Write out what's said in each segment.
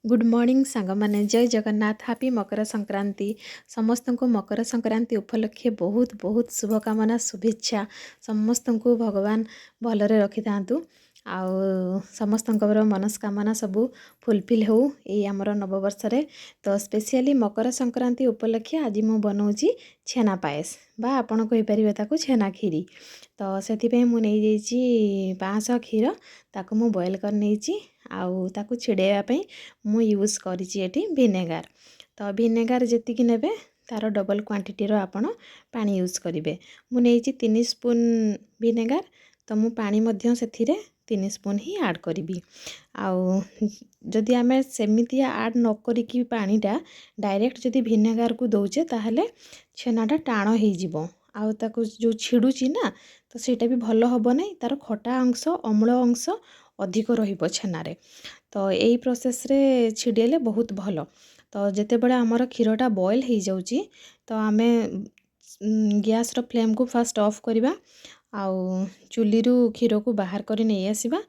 Good morning सांग माने जय जगन्नाथ हैप्पी मकर संक्रांति समस्त को मकर संक्रांति उपलक्षे बहुत बहुत शुभकामना शुभेच्छा समस्त को भगवान भलरे रखि थांतु आउ समस्त मनस्कामना सबू फुलफिल हो ये आमर नववर्ष रे तो स्पेशली मकर संक्रांति उपलक्षे आज मु बनाऊँगी छेना पायस बा आपण कहि परिबे ताकू छेना खीरी तो से मु नहीं जाइछि 500 क्षीर ताकू मु बॉयल कर नहीं आउ ताकू छिड़ेवा पई मु यूज करिछि एठी विनेगार तो विनेगार जेतिकी नेबे तार डबल क्वांटिटी रो आपण पानी यूज करिवे मु नेइछि 3 स्पून विनेगार तो मु पानी मध्य सेथिरे 3 स्पून ही ऐड करिवि आउ जदि आमे सेमिति ऐड न करिकि पानीटा डायरेक्ट जदि विनेगार को दउचे ताहले छेनाटा टाण हे जिवो आउ ताकू जो छिडुची ना तो सेटा भी भलो हबो नै तार खटा अंश अम्ल अंश अधिक रहिबो छेनारे तो यही प्रोसेस रे छिड़ेले बहुत भलो तो जेते बड़े आमर क्षीरटा बॉयल हो जाउची तो आमे गैस रो फ्लेम को फास्ट ऑफ करिबा आउ चुली रु क्षीर को बाहर करी नहीं आसीबा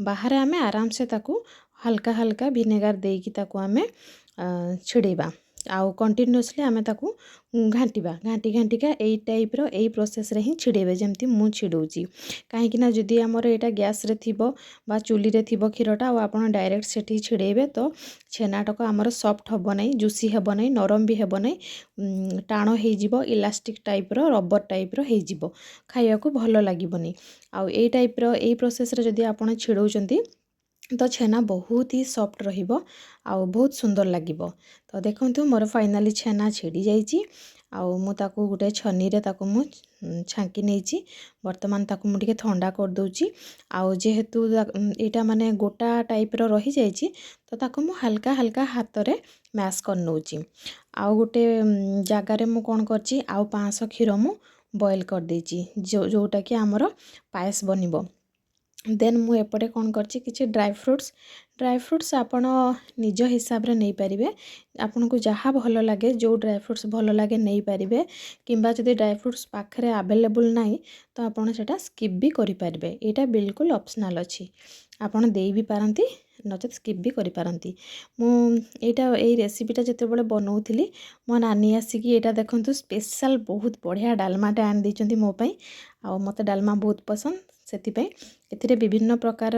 बाहर आमे आराम से ताकू हल्का हल्का विनेगार देकी ताकू आमे छिड़ेबा आउ कंटिन्यूअसली आमे ताकू घांटीबा घांटी घांटिका एई टाइप रो एई प्रोसेस रे ही छिड़ेबे जेमती मु छिड़ौची काहेकि ना जदि आमर एटा गैस रे थिबो बा चुली रे थिबो क्षीरटा आ आपण डायरेक्ट सेठी छिड़ेबे तो छेनाटक आमर सॉफ्ट हबो नै जुसी हबो नै नरम भी हबो नै टाण हे जिवो इलास्टिक टाइप रो रबर टाइप रो हे जिवो खाइया को भलो लागिबोनी आ एई टाइप रो एई प्रोसेस रे जदि आपण छिड़ौचंती तो छेना बहुत ही सॉफ्ट रहिबो आउ बहुत सुंदर लागिबो तो देखंतु मोर फाइनली छेना छिड़ी जाइची आउ मु ताकू गुटे छन्नी रे ताकू मु छांकी नेइची वर्तमान ताकू मु टिके ठंडा कर दोची आउ जेहेतु एटा माने गोटा टाइप रो रही जाइची तो ताकू मु हल्का हल्का हाथ रे मैश कर नोची आउ गुटे जागा रे मु कोन करची आउ 500 क्षीर मु बॉयल कर देची जोटा कि हमर पायस बनिबो देन मु एपटे कौन करछि किछि ड्राई फ्रूट्स आपण निज हिसाब रे नहीं पारिबे आपन को जहाँ भलो लागे जो ड्राई फ्रूट्स भलो लागे नहीं पारिबे किंबा जदि ड्राई फ्रूट्स पाखरे अवेलेबल नाही तो आपण सेटा स्किप भी करि पारिबे एटा बिल्कुल ऑप्शनल अछि आपण देई भी पारंती नचेत स्किप भी करि पारंती मु एटा एई रेसिपीटा जते बळे बनौथिली मो नानी आसिकी एटा देखंतु स्पेशल बहुत बढ़िया डालमाटा आन दैचंती मो पई आ मते डालमा बहुत पसंद सेति पई एथिरे विभिन्न प्रकार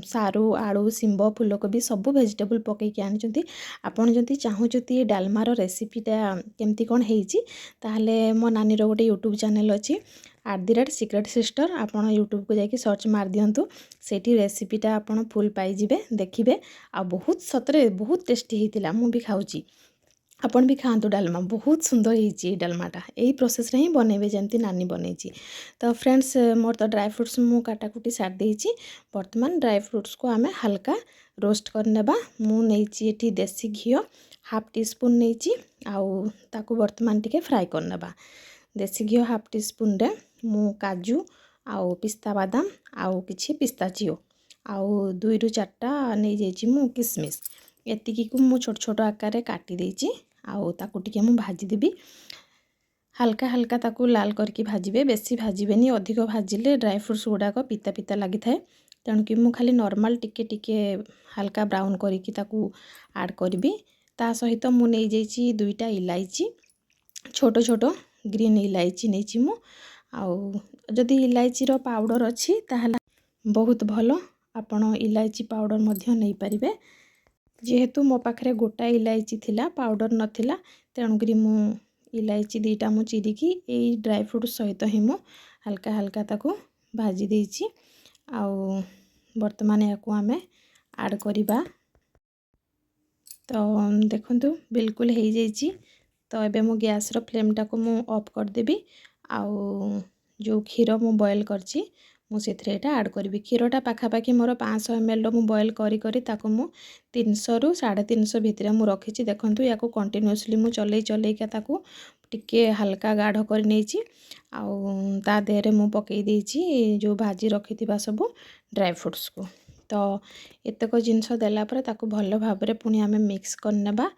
सारू आलू सिंब फूलकोबी सबू वेजिटेबल पकईकि आनिचंती आपण जदि चाहूचंती डालमार रेसिपीटा केमती कोन हेइची ताहले मो नानी रो गोटे यूट्यूब चैनल अछि @secret sister आपण यूट्यूब को जाके सर्च मार दियंतु सेठी रेसिपीटा आपण फुल पाई जिवे देखिबे आ बहुत सतरे बहुत टेस्टी हेतिला मु भी खाउची आपण भी खातु डालमा बहुत सुंदर होइची डालमाटा यही प्रोसेस रे ही बनेबे जेमती नानी बनेची तो फ्रेंड्स मोर तो ड्राई फ्रूट्स मु काटाकुटी साट देइची वर्तमान ड्राई फ्रूट्स को आमे हल्का रोस्ट कर नेबा मु नेइची एठी देसी घियो हाफ टी स्पून नेइची आउ ताकू वर्तमान टिके फ्राई कर नेबा देसी घियो हाफ टी स्पून रे मु काजू आउ पिस्ता बादाम आउ किछि पिस्ताचियो आउ 2 रु 4टा नै जेची मु किसमिस एतिकी को मु छोट छोट आकार रे काटी देइची आउ ताकू टिके मु भाजी देबी हल्का हल्का ताकू लाल करके भाजिबे बेसी भाजिबेनी अधिक भाजिले ड्राई फ्रूट्स गुडा को पिता पिता लागि थाए तेणु कि मु खाली नॉर्मल टिके टिके हल्का ब्राउन करके ताकू ऐड करबी ता सहित मु नै जेची 2टा इलायची छोट छोट ग्रीन इलायची नेची मु आउ जदि इलायची रो पाउडर अछि ताहला बहुत भलो आपण इलायची पाउडर मध्य नै परिबे जेहेतु मो पाखरे गोटा इलायची थिला पाउडर नथिला तेणुकरी मु इलायची 2टा मु चिरिकी ए ड्राई फ्रूट सहित ही मु हल्का हल्का ताकू भाजी देइची आउ वर्तमान याकू आमे ऐड करिबा तो देखंतु बिल्कुल हे जाइची तो एबे मु गैस रो फ्लेम टाको मु ऑफ कर देबी आउ जो क्षीर मु बॉयल करची मु सेथरे एटा ऐड करबी क्षीरटा पाखापाखि मोर 500 ml रो मु बॉयल करी करी ताको मु 300 रु 350 भितरे मु रखिची देखंतु याको कंटिन्यूअसली मु चलै चलै का ताको टिके हल्का गाढ़ कर नेची आउ ता देहरे मु पकई देइची जो भाजी रखिथिबा सब ड्राई फ्रूट्स को तो एतक जिनस देलापर ताकू भल भाव पुणी आम मिक्स करनेबा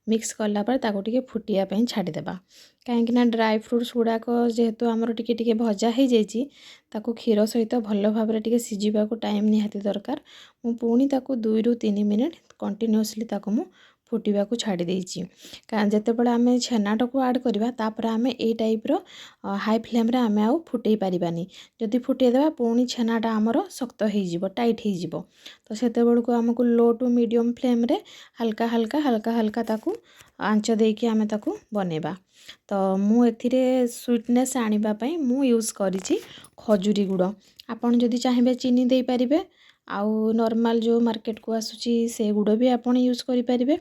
मिक्स कलापर ताकू टिके फुटियापाई छाड़देबा कहीं ड्राई फ्रुट्स गुड़ाक जेहेतु आमर टिके भजा हो जाइए ताकू क्षीर सहित भल भाव सिझा टाइम निहाती दरकार मु पुणी ताकू 2 ରୁ 3 मिनिट कंटिन्यूअसली ताकू मु फुटिबा छाड़ी देइछि जेतेबेले आम छेनाटाକୁ आड करवा तापर आम ए टाइप रो हाई फ्लेम रे आम आउ फुटई पारिबानी जदि फुटई देबा पुणी छेनाटा आमर शक्त हो टाइट हो तो सेते बेलको आमको लो टू मीडियम फ्लेम रे हल्का हल्का हल्का हल्का ताकू आंच देकी आम ताकू बनेबा तो मु एथिरे स्वीटनेस आनिबा पई मु यूज करिछि खजूरी गुड़ आपन जदि चाहिबे चीनी देई पारिबे आउ नॉर्मल जो मार्केट को आसुची से गुड़ भी आपन यूज करि पारिबे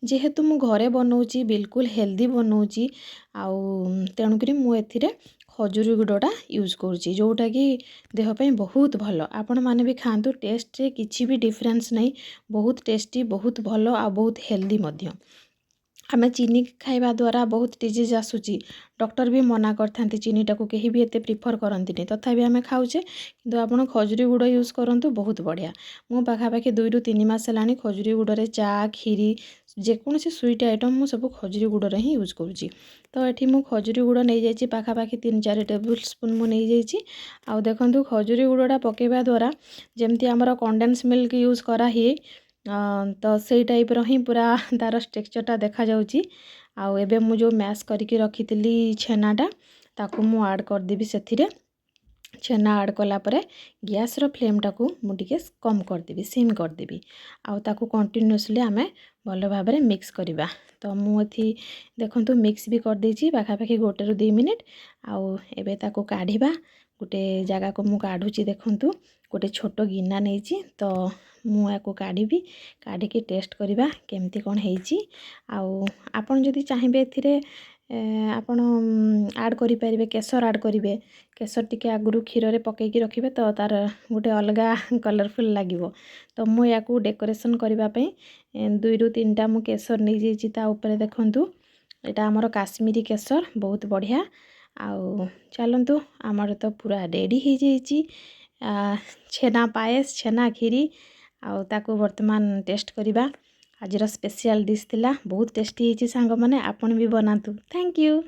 जेहेतु मु घरे बनाउची बिल्कुल हेल्दी बनाउची आउ तेणुकरी मु एथिरे खजूरी गुड़टा यूज करुँची जोटा कि देह पे बहुत भल आपण माने भी खातु टेस्ट रे किछि भी डिफरेंस नहीं बहुत टेस्टी बहुत भल आ बहुत हेल्दी मध्य आम चीनी खाइबा द्वारा बहुत डिजीज आसूची डॉक्टर भी मना करथांती चीनीटा को कहीं भी एते प्रिफर करंती तथापि आम खाऊचे किंतु आपण खजूरी गुड़ यूज करंतु बहुत बढ़िया मु पाखापाखि 2 ରୁ 3 मास लानी खजूरी गुड़े चा खीरी जेकोसी स्वीट आइटम मु सब खजूरी गुड़े ही यूज करुँची तो ये मु खजूरी गुड़ नहीं जाइए पाखापाखि 3-4 टेबुल स्पून मु नहीं जाइए आउ देखंतु खजूरी गुड़टा पकेबा द्वारा जेमती आमर कंडेंस मिल्क यूज करा हिए तो से टाइप ही पूरा तार टेक्सचरटा देखा जाउची आउ एबे मु जो मैश करके रखी छेनाटा ताकू मु ऐड करदेवी सेथिरे छेना ऐड कला परे गैस रो फ्लेम टाकू मुझे कम करदेवी सिम करदेवी आउ ताकू कंटिन्यूअसली आमे भल भाव में मिक्स करवा तो मुझे देखंतु मिक्स भी कर देछि पाखापाखि 1 ରୁ 2 मिनिट आउ एबे ताकू काढ़िबा गोटे जगह को मु काढ़ुची देखंतु गोटे छोट गिना नहीं तो मु याको काढ़ी काढ़ी टेस्ट करवा केमती कौन होइची आउ आपन जदि चाहिबे एथिरे आपण ऐड करि परिबे केसर ऐड करिवे केसर टिके आगुरु क्षीर रे पकेकी रखिबे तो तार गोटे अलगा कलरफुल लागिवो तो मु याको डेकोरेशन करबा पई 2 ରୁ 3टा मु केसर नहीं जाइची ता ऊपर देखंतु एटा हमर काश्मीरी केसर बहुत बढ़िया आउ चलंतु हमर तो पूरा रेडी हो जाइची छेना पायस छेना खीरी आउ ताकू वर्तमान टेस्ट करिबा आज स्पेशल डिश थिला बहुत टेस्टी होइची सांग माने आपण भी बनातु थैंक यू।